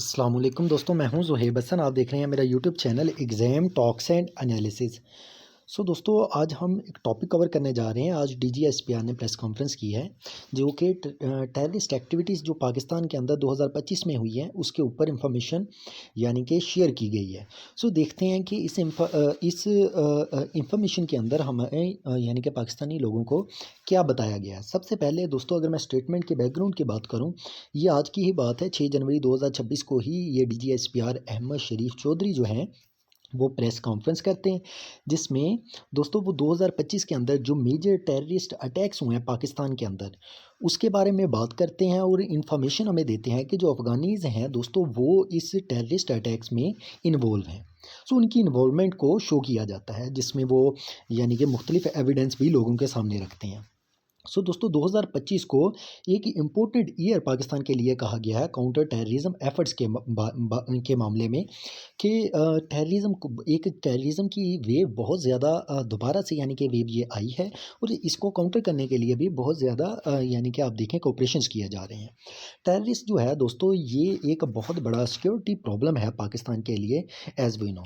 अस्सलाम वालेकुम दोस्तों, मैं हूं ज़ुहैब हसन। आप देख रहे हैं मेरा YouTube channel exam talks and analysis. दोस्तों, आज हम एक टॉपिक कवर करने जा रहे हैं। आज डीजीएसपीआर ने प्रेस कॉन्फ्रेंस की है जो कि टेररिस्ट एक्टिविटीज़ जो पाकिस्तान के अंदर 2025 में हुई है उसके ऊपर इंफॉर्मेशन यानी कि शेयर की गई है। देखते हैं कि इस इंफॉर्मेशन के अंदर हमें यानी कि पाकिस्तानी लोगों को क्या बताया गया है। सबसे पहले दोस्तों, अगर मैं स्टेटमेंट के बैकग्राउंड की बात करूं, ये आज की ही बात है। 6 जनवरी 2026 को ही ये डीजीएसपीआर अहमद शरीफ चौधरी जो हैं वो प्रेस कॉन्फ्रेंस करते हैं, जिसमें दोस्तों वो 2025 के अंदर जो मेजर टेररिस्ट अटैक्स हुए हैं पाकिस्तान के अंदर उसके बारे में बात करते हैं और इन्फॉर्मेशन हमें देते हैं कि जो अफ़गानीज़ हैं दोस्तों वो इस टेररिस्ट अटैक्स में इन्वॉल्व हैं। उनकी इन्वॉल्वमेंट को शो किया जाता है, जिसमें वो यानी कि मुख्तलिफ एविडेंस भी लोगों के सामने रखते हैं। दोस्तों, 2025 को एक इम्पोर्टेंट ईयर पाकिस्तान के लिए कहा गया है काउंटर टेररिज्म एफर्ट्स के मामले में कि टेररिज्म की वेव बहुत ज़्यादा दोबारा से यानी कि वेव ये आई है और इसको काउंटर करने के लिए भी बहुत ज़्यादा यानी कि आप देखें कि ऑपरेशंस किए जा रहे हैं। टेररिस्ट जो है दोस्तों, ये एक बहुत बड़ा सिक्योरिटी प्रॉब्लम है पाकिस्तान के लिए, एज़ वी नो।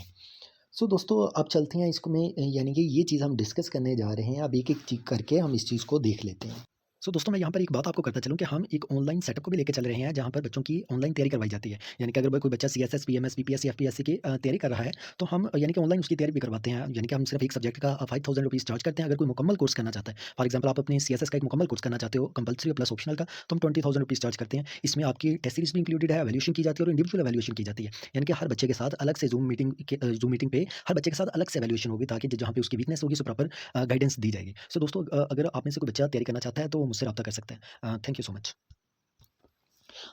दोस्तों, अब चलते हैं इसको में यानी कि ये चीज़ हम डिस्कस करने जा रहे हैं। अब एक-एक चीज़ करके हम इस चीज़ को देख लेते हैं। दोस्तों, मैं यहाँ पर एक बात आपको करता चलूँ कि हम एक ऑनलाइन सेटअप को भी लेके चल रहे हैं, जहाँ पर बच्चों की ऑनलाइन तैयारी करवाई जाती है। यानी कि अगर कोई बच्चा सीएसएस, पीएमएस, बीपीएससी, एफपीएससी की तैयारी कर रहा है, तो हम यानी कि ऑनलाइन उसकी तैयारी भी करवाते हैं। यानी कि हम सिर्फ एक सब्जेक्ट का 5000 रुपीज़ चार्ज करते हैं। अगर कोई मुकम्मल कोर्स करना चाहता है, फॉर एग्जाम्पल आप अपने सीएसएस का एक मुकम्मल कोर्स करना चाहते हो, कंपल्सरी प्लस ऑप्शनल का, तो हम 20,000 रुपीज़ चार्ज करते हैं। इसमें आपकी टेस्ट सीरीज़ भी इंक्लूडेड है, वैल्यूएशन की जाती है और इंडिविजुअल वैल्यूएशन की जाती है। यानी कि हर बच्चे के साथ अलग से ज़ूम मीटिंग पे हर बच्चे के साथ अलग से वैल्यूएशन होगी, ताकि जहाँ पे उसकी वीकनेस होगी, उसे प्रॉपर गाइडेंस दी जाएगी। दोस्तों, अगर आप में से कोई बच्चा तैयारी करना चाहता है, तो वो मुझसे राब्ता कर सकता है। Thank you so much.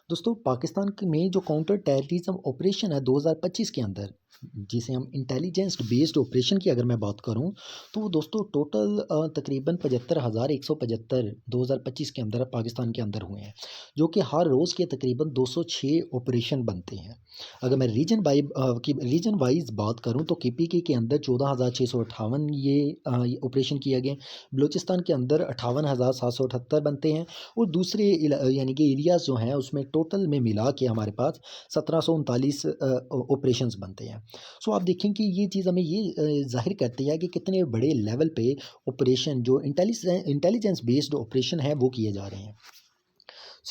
दोस्तों, पाकिस्तान में जो काउंटर टेररिज्म ऑपरेशन है 2025 के अंदर, जिसे हम इंटेलिजेंस बेस्ड ऑपरेशन की अगर मैं बात करूं, तो वो दोस्तों टोटल तकरीबन 75,175 2025 के अंदर पाकिस्तान के अंदर हुए हैं, जो कि हर रोज़ के तकरीबन 206 ऑपरेशन बनते हैं। अगर मैं रीजन वाइज बात करूं, तो केपीके के अंदर 14,658 ये ऑपरेशन किए गए। बलूचिस्तान के अंदर 58,778 बनते हैं और दूसरे यानी कि एरियाज़ जो हैं उसमें टोटल में मिला के हमारे पास 1739 ऑपरेशंस बनते हैं। आप देखें कि ये चीज़ हमें ये ज़ाहिर करती है कि कितने बड़े लेवल पे ऑपरेशन जो इंटेलिजेंस बेस्ड ऑपरेशन है वो किए जा रहे हैं।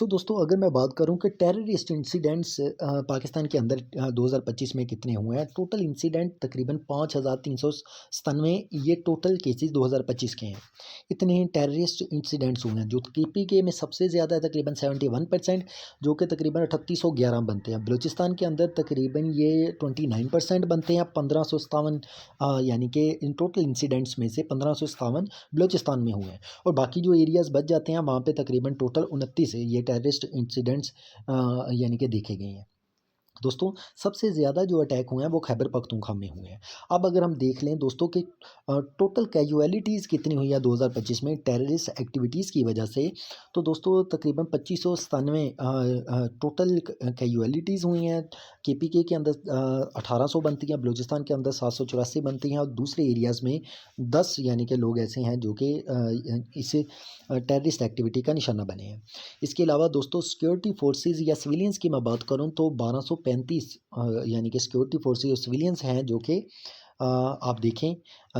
दोस्तों, अगर मैं बात करूं कि टेररिस्ट इंसिडेंट्स पाकिस्तान के अंदर 2025 में कितने हुए हैं, टोटल इंसिडेंट तकरीबन 5,397 ये टोटल केसेस 2025 के हैं। इतने टेररिस्ट इंसिडेंट्स हुए हैं, जो केपीके में सबसे ज़्यादा है तकरीबन 71%, जो कि तकरीबन 3811 बनते हैं। बलूचिस्तान के अंदर तकरीबन ये 29% बनते हैं, 1557 यानी कि इन टोटल इंसिडेंट्स में से 1557 बलूचिस्तान में हुए हैं और बाकी जो एरियाज़ बच जाते हैं वहाँ पे तकरीबन टोटल 29 ये टेररिस्ट इंसिडेंट्स यानी कि देखे गए हैं। दोस्तों, सबसे ज़्यादा जो अटैक हुए हैं वो खैबर पख्तूनख्वा में हुए हैं। अब अगर हम देख लें दोस्तों कि टोटल कैजुअलिटीज़ कितनी हुई है 2025 में टेररिस्ट एक्टिविटीज़ की वजह से, तो दोस्तों तकरीबन 2597 टोटल कैजुअलिटीज़ हुई हैं। केपीके के अंदर 1800 बनती हैं, बलूचिस्तान के अंदर 784 बनती हैं और दूसरे एरियाज़ में 10 यानी कि लोग ऐसे हैं जो कि इस टेररिस्ट एक्टिविटी का निशाना बने हैं। इसके अलावा दोस्तों, सिक्योरिटी फोर्सेस या सिविलियंस की मैं बात करूं तो 1235 यानी कि सिक्योरिटी फोर्सेस और सिविलियंस हैं जो कि आप देखें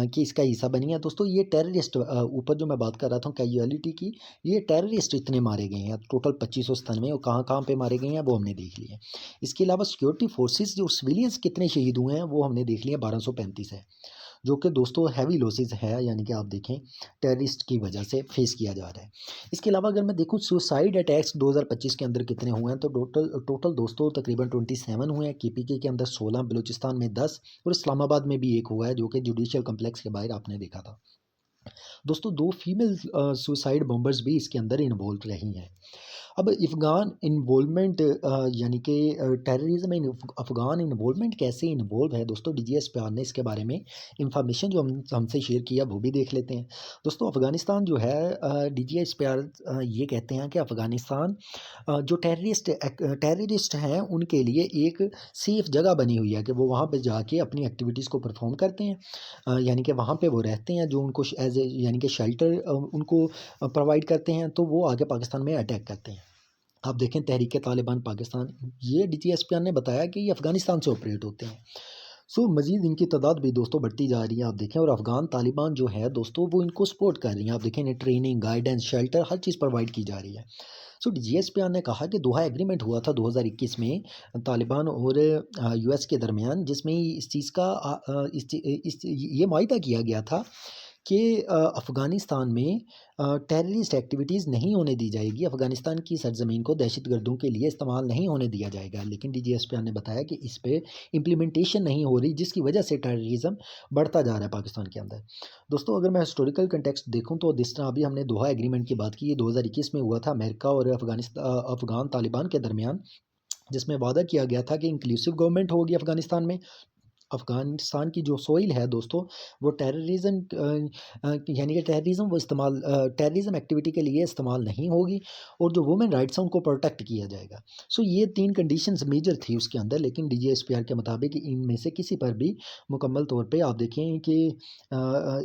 कि इसका हिस्सा बनी है। दोस्तों, ये टेररिस्ट ऊपर जो मैं बात कर रहा था कैजुअलिटी की, ये टेररिस्ट इतने मारे गए हैं टोटल 2597 और कहाँ कहाँ पे मारे गए हैं वो हमने देख लिया। इसके अलावा सिक्योरिटी फोर्सेस जो सिविलियंस कितने शहीद हुए हैं वो हमने देख लिया, 1235 है, जो कि दोस्तों हैवी लॉसेस है, यानी कि आप देखें टेररिस्ट की वजह से फेस किया जा रहा है। इसके अलावा अगर मैं देखूं सुसाइड अटैक्स 2025 के अंदर कितने हुए हैं, तो टोटल दोस्तों तकरीबन 27 हुए हैं। केपीके के अंदर 16, बलूचिस्तान में 10 और इस्लामाबाद में भी एक हुआ है, जो कि जुडिशियल कम्प्लेक्स के बाहर आपने देखा था। दोस्तों, 2 फीमेल सुसाइड बॉम्बर्स भी इसके अंदर इन्वॉल्व रही हैं। अब अफ़गान इन्वॉल्वमेंट यानी कि टेररिज्म इन अफ़गान इन्वॉल्वमेंट कैसे इन्वॉल्व है दोस्तों, डीजीएसपीआर ने इसके बारे में इंफॉर्मेशन जो हमसे शेयर किया वो भी देख लेते हैं। दोस्तों, अफ़गानिस्तान जो है डीजीएसपीआर ये कहते हैं कि अफ़गानिस्तान जो टेररिस्ट हैं उनके लिए एक सेफ़ जगह बनी हुई है कि वो वहाँ पे जाके अपनी एक्टिविटीज़ को परफॉर्म करते हैं। यानी कि वहाँ पे वो रहते हैं, जो उनको एज ए यानी कि शेल्टर उनको प्रोवाइड करते हैं, तो वो आगे पाकिस्तान में अटैक करते हैं। आप देखें तहरीक तालिबान पाकिस्तान, ये डीजीएसपीआर ने बताया कि ये अफ़गानिस्तान से ऑपरेट होते हैं। सो मज़ीद इनकी तादाद भी दोस्तों बढ़ती जा रही है। आप देखें, और अफ़गान तालिबान जो है दोस्तों वो इनको सपोर्ट कर रही हैं। आप देखें इन्हें ट्रेनिंग, गाइडेंस, शेल्टर हर चीज़ प्रोवाइड की जा रही है। सो डीजीएसपीआर ने कहा कि दोहा एग्रीमेंट हुआ था 2021 में तालिबान और यूएस के दरमियान, जिसमें इस चीज़ का ये मायदा किया गया था कि अफ़गानिस्तान में टेररिस्ट एक्टिविटीज़ नहीं होने दी जाएगी, अफ़गानिस्तान की सरज़मीन को दहशतगर्दों के लिए इस्तेमाल नहीं होने दिया जाएगा। लेकिन डीजीएसपीआर ने बताया कि इस पे इम्प्लीमेंटेशन नहीं हो रही, जिसकी वजह से टेररिज़्म बढ़ता जा रहा है पाकिस्तान के अंदर। दोस्तों, अगर मैं हिस्टोरिकल कंटेक्स्ट देखूँ तो जिस तरह अभी हमने दोहा एग्रीमेंट की बात की, ये 2021 में हुआ था अमेरिका और अफ़गान तालिबान के दरमियान, जिसमें वादा किया गया था कि इंक्लूसिव गवर्नमेंट होगी अफ़गानिस्तान में। अफ़गानिस्तान की जो सोइल है दोस्तों, वो यानी कि टेररिज़्म एक्टिविटी के लिए इस्तेमाल नहीं होगी, और जो वुमेन राइट्स हैं उनको प्रोटेक्ट किया जाएगा। सो ये 3 कंडीशंस मेजर थी उसके अंदर, लेकिन डीजीएसपीआर के मुताबिक इनमें से किसी पर भी मुकम्मल तौर पे आप देखें कि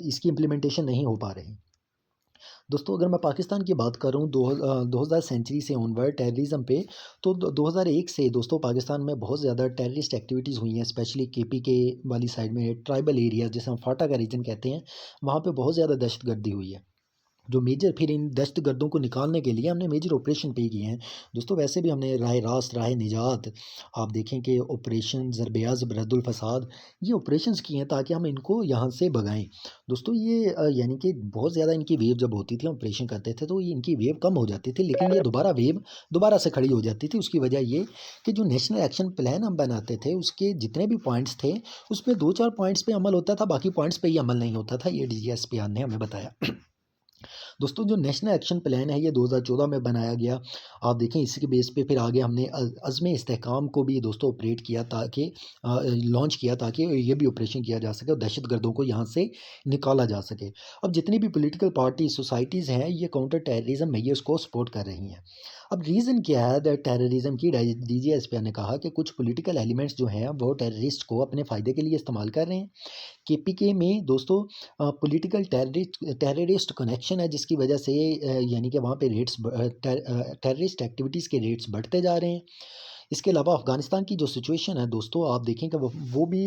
इसकी इम्प्लीमेंटेशन नहीं हो पा रही। दोस्तों, अगर मैं पाकिस्तान की बात करूँ 2000 सेंचुरी से ऑनवर्ड टेररिज़्म पे, तो 2001 से दोस्तों पाकिस्तान में बहुत ज़्यादा टेररिस्ट एक्टिविटीज़ हुई हैं, स्पेशली केपीके वाली साइड में ट्राइबल एरिया जिसे हम फाटा का रीजन कहते हैं, वहाँ पे बहुत ज़्यादा दहशतगर्दी हुई है। जो मेजर फिर इन दहशतगर्दों को निकालने के लिए हमने मेजर ऑपरेशन पे किए हैं। दोस्तों, वैसे भी हमने राह रास्त, राह निजात, आप देखें कि ऑपरेशन ज़रब-ए-अज़ब, रद्दुल फ़साद, ये ऑपरेशंस किए हैं ताकि हम इनको यहाँ से भगाएँ। दोस्तों, ये यानी कि बहुत ज़्यादा इनकी वेव जब होती थी, हम ऑपरेशन करते थे तो ये इनकी वेव कम हो जाती थी, लेकिन ये दोबारा वेव दोबारा से खड़ी हो जाती थी। उसकी वजह ये कि जो नेशनल एक्शन प्लान हम बनाते थे, उसके जितने भी पॉइंट्स थे, उसमें 2-4 पॉइंट्स पे अमल होता था, बाकी पॉइंट्स पे ही अमल नहीं होता था। ये डीजीएसपीआर ने हमें बताया। दोस्तों, जो नेशनल एक्शन प्लान है ये 2014 में बनाया गया। आप देखें इसके बेस पे फिर आगे हमने अज़्म इस्तेहकाम को भी दोस्तों ऑपरेट किया, ताकि लॉन्च किया, ताकि ये भी ऑपरेशन किया जा सके और दहशतगर्दों को यहाँ से निकाला जा सके। अब जितनी भी पॉलिटिकल पार्टी सोसाइटीज़ हैं, ये काउंटर टेररिज्म मेजर्स को सपोर्ट कर रही हैं। अब रीज़न क्या है दैट टेररिज्म की? डीजीएसपी ने कहा कि कुछ पॉलिटिकल एलिमेंट्स जो हैं वो टेररिस्ट को अपने फ़ायदे के लिए इस्तेमाल कर रहे हैं। केपीके में दोस्तों पॉलिटिकल टेररिस्ट कनेक्शन है, जिसकी वजह से यानी कि वहाँ पे टेररिस्ट एक्टिविटीज़ के रेट्स बढ़ते जा रहे हैं। इसके अलावा अफ़गानिस्तान की जो सिचुएशन है दोस्तों, आप देखें कि वो भी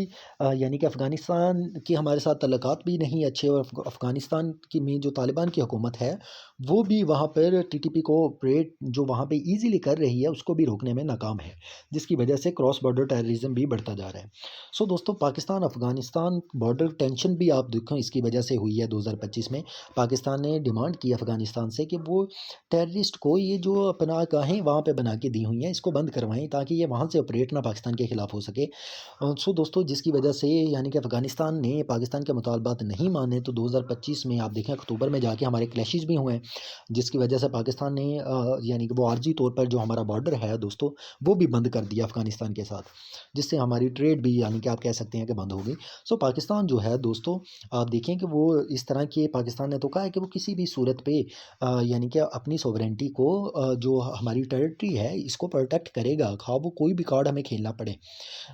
यानी कि अफ़गानिस्तान की हमारे साथ तल्लुकात भी नहीं अच्छे, और अफ़गानिस्तान की में जो तालिबान की हुकूमत है, वो भी वहाँ पर टीटीपी को ऑपरेट जो वहाँ पे ईज़िली कर रही है, उसको भी रोकने में नाकाम है, जिसकी वजह से क्रॉस बॉर्डर टेररिज़्म भी बढ़ता जा रहा है। सो दोस्तों, पाकिस्तान अफ़गानिस्तान बॉर्डर टेंशन भी आप देखो इसकी वजह से हुई है। 2025 में पाकिस्तान ने डिमांड की अफ़गानिस्तान से कि वो टेररिस्ट को ये जो अपना गाहें वहाँ पे बना के दी हुई हैं, इसको बंद करवाएँ, ताकि ये वहाँ से ऑपरेट ना पाकिस्तान के खिलाफ हो सके। सो दोस्तों, जिसकी वजह से यानी कि अफ़गानिस्तान ने पाकिस्तान के मुतालबात नहीं माने, तो 2025 में आप देखें अक्टूबर में जाके हमारे क्लैशेज़ भी हुए हैं, जिसकी वजह से पाकिस्तान ने यानी कि वो आर्जी तौर पर जो हमारा बॉर्डर है दोस्तों, वो भी बंद कर दिया अफ़गानिस्तान के साथ, जिससे हमारी ट्रेड भी यानी कि आप कह सकते हैं कि बंद हो गई। सो पाकिस्तान जो है दोस्तों, आप देखें कि वो इस तरह के, पाकिस्तान ने तो कहा है कि वो किसी भी सूरत पे यानी कि अपनी सॉवरेनिटी को जो हमारी टेरिटरी है इसको प्रोटेक्ट करेगा, खा वो कोई भी कार्ड हमें खेलना पड़े।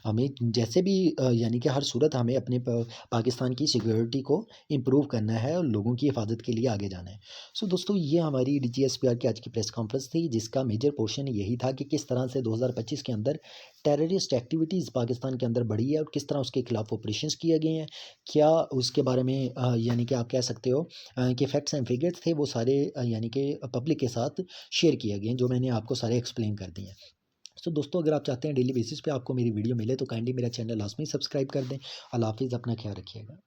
हमें जैसे भी यानी कि हर सूरत हमें अपने पाकिस्तान की सिक्योरिटी को इम्प्रूव करना है और लोगों की हिफाजत के लिए आगे जाना है। सो दोस्तों, ये हमारी डीजीएसपीआर की आज की प्रेस कॉन्फ्रेंस थी, जिसका मेजर पोर्शन यही था कि किस तरह से 2025 के अंदर टेररिस्ट एक्टिविटीज़ पाकिस्तान के अंदर बढ़ी है और किस तरह उसके खिलाफ ऑपरेशंस किए गए हैं। क्या उसके बारे में यानी कि आप कह सकते हो कि फैक्ट्स एंड फिगर्स थे, वो सारे यानी कि पब्लिक के साथ शेयर किए गए हैं, जो मैंने आपको सारे एक्सप्लेन कर दिए हैं। सो दोस्तों, अगर आप चाहते हैं डेली बेसिस पे आपको मेरी वीडियो मिले, तो काइंडली मेरा चैनल लाजमी सब्सक्राइब कर दें। अल्लाह हाफ़िज़, अपना ख्याल रखिएगा।